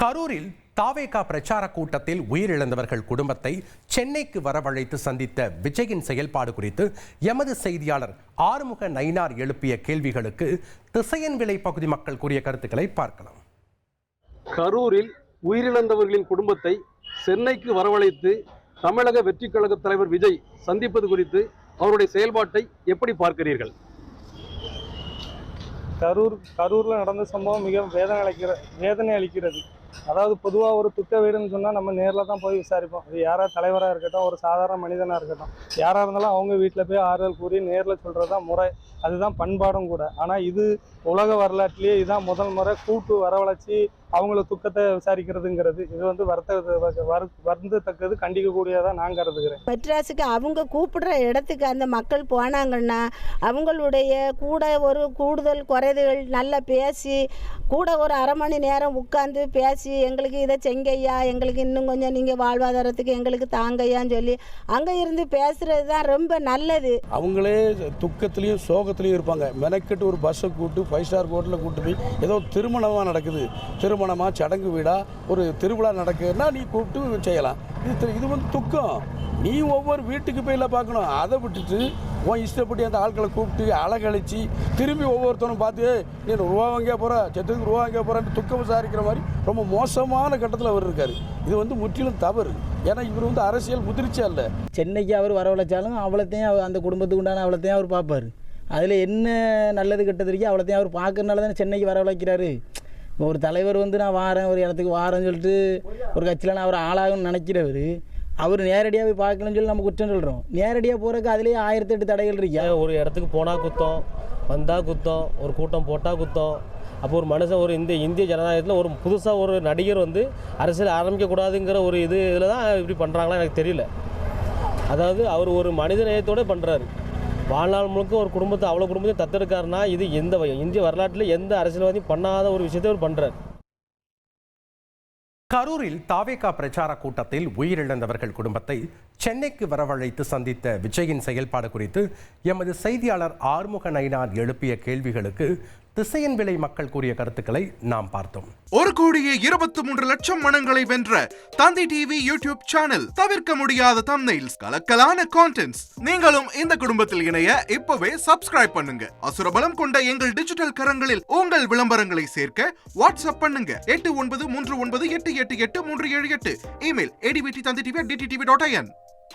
கரூரில் தாவேகா பிரச்சார கூட்டத்தில் உயிரிழந்தவர்கள் குடும்பத்தை சென்னைக்கு வரவழைத்து சந்தித்த விஜயின் செயல்பாடு குறித்து எமது செய்தியாளர் ஆறுமுக நயினார் எழுப்பிய கேள்விகளுக்கு திசையன்விளை பகுதி மக்கள் கூறிய கருத்துக்களை பார்க்கலாம். கரூரில் உயிரிழந்தவர்களின் குடும்பத்தை சென்னைக்கு வரவழைத்து தமிழக வெற்றி கழக தலைவர் விஜய் சந்திப்பது குறித்து அவருடைய செயல்பாட்டை எப்படி பார்க்கிறீர்கள்? கரூரில் நடந்த சம்பவம் மிக வேதனை அளிக்கிறது. அதாவது பொதுவாக ஒரு துக்க வீடுன்னு சொன்னால் நம்ம நேரில் தான் போய் விசாரிப்போம். அது யாராவது தலைவராக இருக்கட்டும், ஒரு சாதாரண மனிதனாக இருக்கட்டும், யாராக இருந்தாலும் அவங்க வீட்டில் போய் ஆறுதல் கூறி நேரில் சொல்கிறது தான் முறை, அதுதான் பண்பாடும் கூட. ஆனால் இது உலக வரலாற்றிலேயே இதுதான் முதல் முறை கூட்டு வரவழைச்சி அவங்கள துக்கத்தை விசாரிக்கிறதுங்கிறது இது வருந்தத்தக்கது, கண்டிக்கக்கூடியதான் நான் கருதுகிறேன். மெட்ராஸுக்கு அவங்க கூப்பிடுற இடத்துக்கு அந்த மக்கள் போனாங்கன்னா அவங்களுடைய கூட ஒரு கூடுதல் குறைகள் நல்லா பேசி கூட ஒரு அரை மணி நேரம் உட்காந்து பேசி எங்களுக்கு இதை செங்கையா, எங்களுக்கு இன்னும் கொஞ்சம் நீங்கள் வாழ்வாதாரத்துக்கு எங்களுக்கு தாங்கையான்னு சொல்லி அங்கே இருந்து பேசுகிறது தான் ரொம்ப நல்லது. அவங்களே துக்கத்துலேயும் சோகத்துலேயும் இருப்பாங்க. மெனக்கெட்டு ஒரு பஸ்ஸை கூப்பிட்டு 5 ஸ்டார் ஹோட்டலில் கூப்பிட்டு போய் ஏதோ திருமணமாக நடக்குது, திருமணமாக சடங்கு வீடா ஒரு திருவிழா நடக்குதுன்னா நீ கூப்பிட்டு செய்யலாம். இது வந்து துக்கம். நீ ஒவ்வொரு வீட்டுக்கு போயில பார்க்கணும். அதை விட்டுட்டு உன் இஷ்டப்பட்டு அந்த ஆட்களை கூப்பிட்டு அழகழிச்சு திரும்பி ஒவ்வொருத்தரும் பார்த்து நீ ரூபா வாங்கியா போகிற, செத்துக்கு ரூபா வாங்கியா போகிறான்னு துக்கம் விசாரிக்கிற மாதிரி ரொம்ப மோசமான கட்டத்தில் அவர் இருக்கார். இது வந்து முற்றிலும் தவறு. ஏன்னா இவர் வந்து அரசியல் முதிர்ச்சியா இல்லை. சென்னைக்கு அவர் வரவழைச்சாலும் அவ்வளோத்தையும் அந்த குடும்பத்துக்கு உண்டான அவ்வளோத்தையும் அவர் பார்ப்பார். அதில் என்ன நல்லது கெட்டது இருக்கோ அவ்வளோத்தையும் அவர் பார்க்கறனால தானே சென்னைக்கு வரவழைக்கிறாரு. ஒரு தலைவர் வந்து நான் வாரேன், ஒரு இடத்துக்கு வாரேன்னு சொல்லிட்டு ஒரு கட்சியில் நான் அவர் ஆளாகும்னு நினைக்கிறவர், அவர் நேரடியாக போய் பார்க்கலன்னு சொல்லி நம்ம குற்றம் சொல்கிறோம். நேரடியாக போகிறதுக்கு அதுலேயே 1008 தடைகள் இருக்கா. ஒரு இடத்துக்கு போனால் குத்தம், வந்தால் குத்தம், ஒரு கூட்டம் போட்டால் குத்தம். அப்போ ஒரு மனுஷன் ஒரு இந்திய ஜனநாயகத்தில் ஒரு புதுசாக ஒரு நடிகர் வந்து அரசியல் ஆரம்பிக்கக்கூடாதுங்கிற ஒரு இதில் தான் இப்படி பண்ணுறாங்களா எனக்கு தெரியல. அதாவது அவர் ஒரு மனித நேயத்தோடு பண்ணுறாரு. வாழ்நாள் முழுக்க ஒரு குடும்பத்தை அவ்வளோ குடும்பத்தையும் தத்தெடுக்காருன்னா இது இந்திய வரலாற்றில் எந்த அரசியல்வாதியும் பண்ணாத ஒரு விஷயத்தை அவர் பண்ணுறார். கரூரில் தாவேகா பிரச்சார கூட்டத்தில் உயிரிழந்தவர்கள் குடும்பத்தை சென்னைக்கு வரவழைத்து சந்தித்த விஜயின் செயல்பாடு குறித்து எமது செய்தியாளர் ஆறுமுக நயினார் எழுப்பிய கேள்விகளுக்கு திசையன்விளை மக்கள் கூறிய கருத்துக்களை நாம் பார்த்தோம். 1,23,00,000 மனங்களை வென்ற தந்தி டிவி யூடியூப் சேனல். தவிர்க்க முடியாத தம்ப்நெயில்ஸ், கலக்கலான கான்டென்ட்ஸ். நீங்களும் இந்த குடும்பத்தில் இணைய இப்பவே சப்ஸ்கிரைப் பண்ணுங்க. அசுரபலம் கொண்ட எங்கள் டிஜிட்டல் கரங்களில் உங்கள் விளம்பரங்களை சேர்க்க வாட்ஸ்அப் பண்ணுங்க. 8939888838. Email advttv@dttv.in.